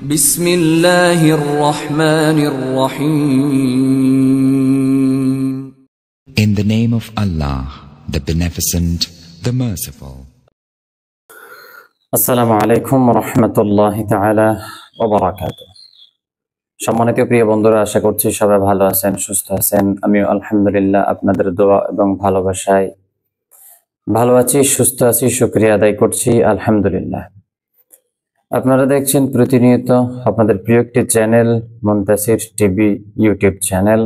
بسم الله الرحمن الرحيم. In the name of Allah, the Beneficent, the Merciful. আসসালামু আলাইকুম রহমতুল্লাহি তাআলা ওয়া বারাকাতুহু। সম্মানিত প্রিয় বন্ধুরা, আশা করছি সবাই ভালো আছেন, সুস্থ আছেন। আমিও আলহামদুলিল্লাহ আপনাদের দোয়া এবং ভালোবাসায় ভালো আছি, সুস্থ আছি, শুকরিয়া আদায় করছি আলহামদুলিল্লাহ। আপনারা দেখছেন প্রতিনিয়ত আপনাদের প্রিয় একটি channel Muntasir TV YouTube channel,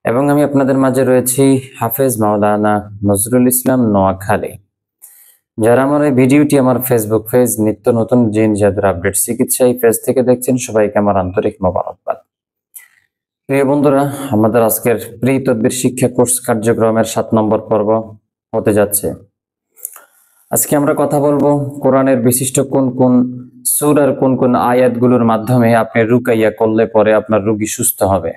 এবং আমি আপনাদের মাঝে রয়েছি হাফেজ মাওলানা নজরুল ইসলাম নোয়াখালী। যারা আমার এই ভিডিওটি আমার ফেসবুক পেজ নিত্য নতুন জিন জাদুর আপডেট চিকিৎসা এই পেজ থেকে দেখছেন, সবাইকে আমার আন্তরিক মোবারকবাদ। প্রিয় বন্ধুরা, আমাদের আজকের প্রি তদবির শিক্ষা কোর্স কার্যক্রমের 7 নম্বর পর্ব হতে যাচ্ছে। আজকে আমরা কথা বলবো কোরআনের বিশিষ্ট কোন কোন সূরার কোন কোন আয়াতগুলোর মাধ্যমে আপনি রুকাইয়া করলে পরে আপনার রোগী সুস্থ হবে।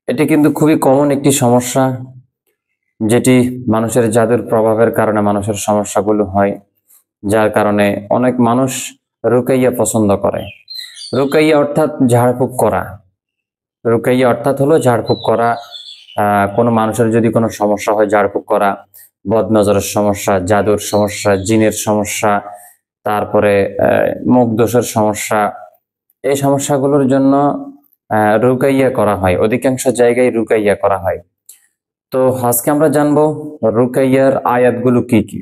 এটি কিন্তু খুবই কমন একটি সমস্যা, যেটি মানুষের জাদুর প্রভাবের কারণে মানুষের সমস্যাগুলো হয়, যার কারণে অনেক মানুষ রুকাইয়া পছন্দ করে। রুকাইয়া অর্থাৎ ঝাড়ফুঁক করা। রুকাইয়া অর্থাৎ হলো ঝাড়ফুঁক করা। কোনো মানুষের যদি কোনো সমস্যা হয়, ঝাড়ফুঁক করা, বদনজরের সমস্যা, জাদুর সমস্যা, জিনের সমস্যা, তারপরে মুখ দোষের সমস্যা, এই সমস্যাগুলোর জন্য রুকাইয়া করা হয়। অধিকাংশ জায়গায় রুকাইয়া করা হয়। তো আজকে আমরা জানবো রুকাইয়ার আয়াতগুলো কি কি।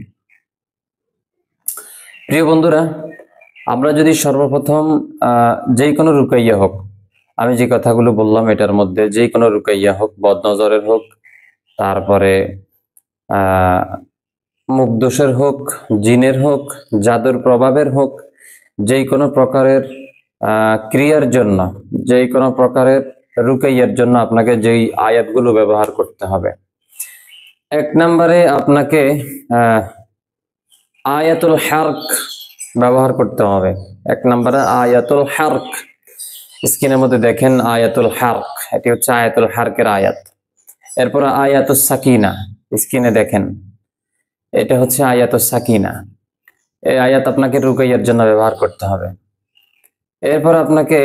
প্রিয় বন্ধুরা, আমরা যদি সর্বপ্রথম যেই কোনো রুকাইয়া হোক, আমি যে কথাগুলো বললাম এটার মধ্যে যেই কোনো রুকাইয়া হোক, বদনজরের হোক, তারপরে মুখ দোষের হোক, জিনের হোক, জাদুর প্রভাবের হোক, যেই কোনো প্রকারের ক্রিয়ার জন্য, যেই কোনো প্রকারের রুকাইয়ার জন্য আপনাকে যেই আয়াতগুলো ব্যবহার করতে হবে। 1 নম্বরে আপনাকে আয়াতুল হারক ব্যবহার করতে হবে। 1 নম্বরে আয়াতুল হারক, স্ক্রিনের মধ্যে দেখেন আয়াতুল হারক, এটি হচ্ছে আয়াতুল হারকের আয়াত। এরপরে আয়াতুস সাকিনা, স্ক্রিনে দেখেন, এটা হচ্ছে আয়াতুস সাকিনা। এই আয়াত আপনাকে রুকাইয়ার জন্য ব্যবহার করতে হবে। এরপর আপনাকে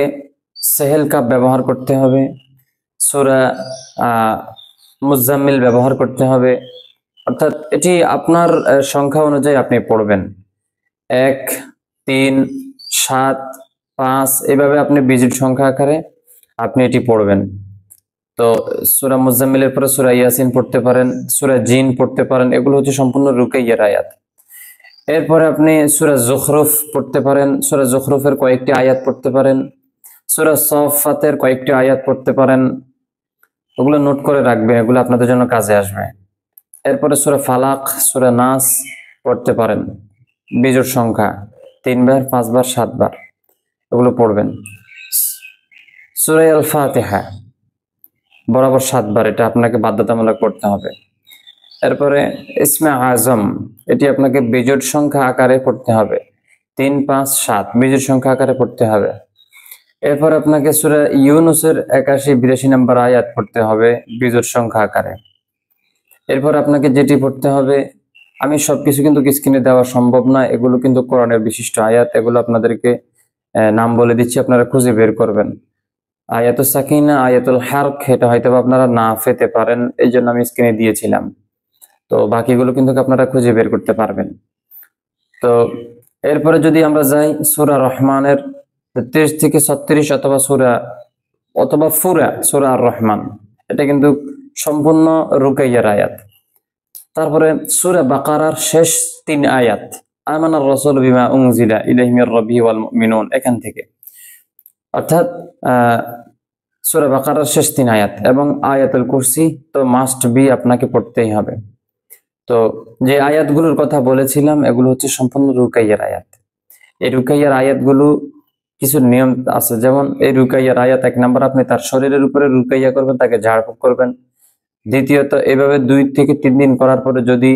সেহেল কাপ ব্যবহার করতে হবে, সূরা মুজাম্মিল ব্যবহার করতে হবে। অর্থাৎ এটি আপনার সংখ্যা অনুযায়ী আপনি পড়বেন। 1, 3, 7, 5 এভাবে আপনি বিজোড় সংখ্যা আকারে আপনি এটি পড়বেন। তো সূরা মুজাম্মিলের পরে সূরা ইয়াসিন পড়তে পারেন, সূরা জিন পড়তে পারেন। এগুলো হচ্ছে সম্পূর্ণ রুকাইয়ার আয়াত। এরপরে আপনি সূরা যুখরুফ পড়তে পারেন, সূরা যুখরুফের কয়েকটি আয়াত পড়তে পারেন, সূরা সাফফাতের কয়েকটি আয়াত পড়তে পারেন। ওগুলো নোট করে রাখবেন, এগুলো আপনাদের জন্য কাজে আসবে। এরপরে সূরা ফালাক, সূরা নাস পড়তে পারেন, বিজোড় সংখ্যা 3 বার, 5 বার, 7 বার এগুলো পড়বেন। সূরা আল ফাতিহা বরাবর 7 বার, এটা আপনাকে বাধ্যতামূলক পড়তে হবে। এরপরে ইসমে আজম, এটি আপনাকে বিজোড় সংখ্যা আকারে পড়তে হবে, 3, 5, 7 বিজোড় সংখ্যা আকারে পড়তে হবে। এরপর আপনাকে সূরা ইউনূসের 81-82 নম্বর আয়াত পড়তে হবে বিজোড় সংখ্যা আকারে। এরপর আপনাকে যেটি পড়তে হবে, আমি সবকিছু কিন্তু স্ক্রিনে দেওয়া সম্ভব না, এগুলো কিন্তু কোরআনের বিশিষ্ট আয়াত, এগুলো আপনাদেরকে নাম বলে দিচ্ছি, আপনারা খুঁজে বের করবেন। আয়াতুস সাকিনা, আয়াতুল হারক, এটা হয়তো আপনারা না পেতে পারেন, এই জন্য আমি স্ক্রিনে দিয়েছিলাম। তো বাকিগুলো কিন্তু আপনারা খুঁজে বের করতে পারবেন। তো এরপরে যদি আমরা যাই সূরা রহমানের 33 থেকে 36 অথবা পুরা সূরা আর রহমান, এটা কিন্তু সম্পূর্ণ রুকাইয়ার আয়াত। তারপরে সূরা বাকারার শেষ 3 আয়াত, আমানার রাসূলু বিমা উনজিলা ইলাইহি মির রাব্বিহি ওয়াল মুমিনুন, এখান থেকে, অর্থাৎ সূরা বাকারার শেষ 3 আয়াত এবং আয়াতুল কুরসি তো মাস্ট বি আপনাকে পড়তেই হবে। তো যে আয়াতগুলোর কথা বলেছিলাম এগুলো হচ্ছে সম্পূর্ণ রুকাইয়ার আয়াত। এই রুকাইয়ার আয়াতগুলো কিছু নিয়ম আছে, যেমন এই রুকাইয়ার আয়াত 1 নম্বর আপনি তার শরীরের উপরে রুকাইয়া করবেন, তাকে ঝাড়ফুঁক করবেন। দ্বিতীয়ত, এভাবে 2 থেকে 3 দিন করার পরে যদি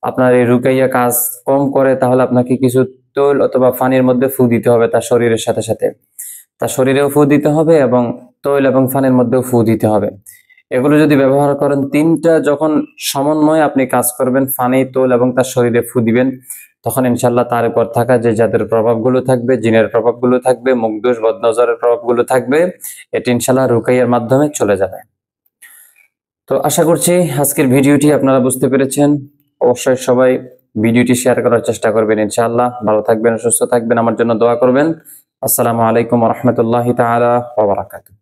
আপনার এই রুকাইয়া কাজ কম করে, তাহলে আপনাকে কিছু তৈল অথবা পানির মধ্যে ফু দিতে হবে, তার শরীরের সাথে সাথে তার শরীরেও ফু দিতে হবে এবং তৈল এবং পানির মধ্যেও ফু দিতে হবে। এগুলো যদি ব্যবহার করেন, 3টা যখন সমন্বয়ে আপনি কাজ করবেন, পানি, তৈল এবং তার শরীরে ফু দিবেন, তখন ইনশাল্লাহ তার উপর থাকা যে জাদুর প্রভাবগুলো থাকবে, জিনের প্রভাবগুলো থাকবে, মুখদোষ বদনজরের প্রভাবগুলো থাকবে, এটি ইনশাল্লাহ রুকাইয়ার মাধ্যমে চলে যাবে। তো আশা করছি আজকের ভিডিওটি আপনারা বুঝতে পেরেছেন। অবশ্যই সবাই ভিডিওটি শেয়ার করার চেষ্টা করবেন ইনশাআল্লাহ। ভালো থাকবেন, সুস্থ থাকবেন, আমার জন্য দোয়া করবেন। আসসালামু আলাইকুম ওয়া রাহমাতুল্লাহি তাআলা ওয়া বারাকাতুহু।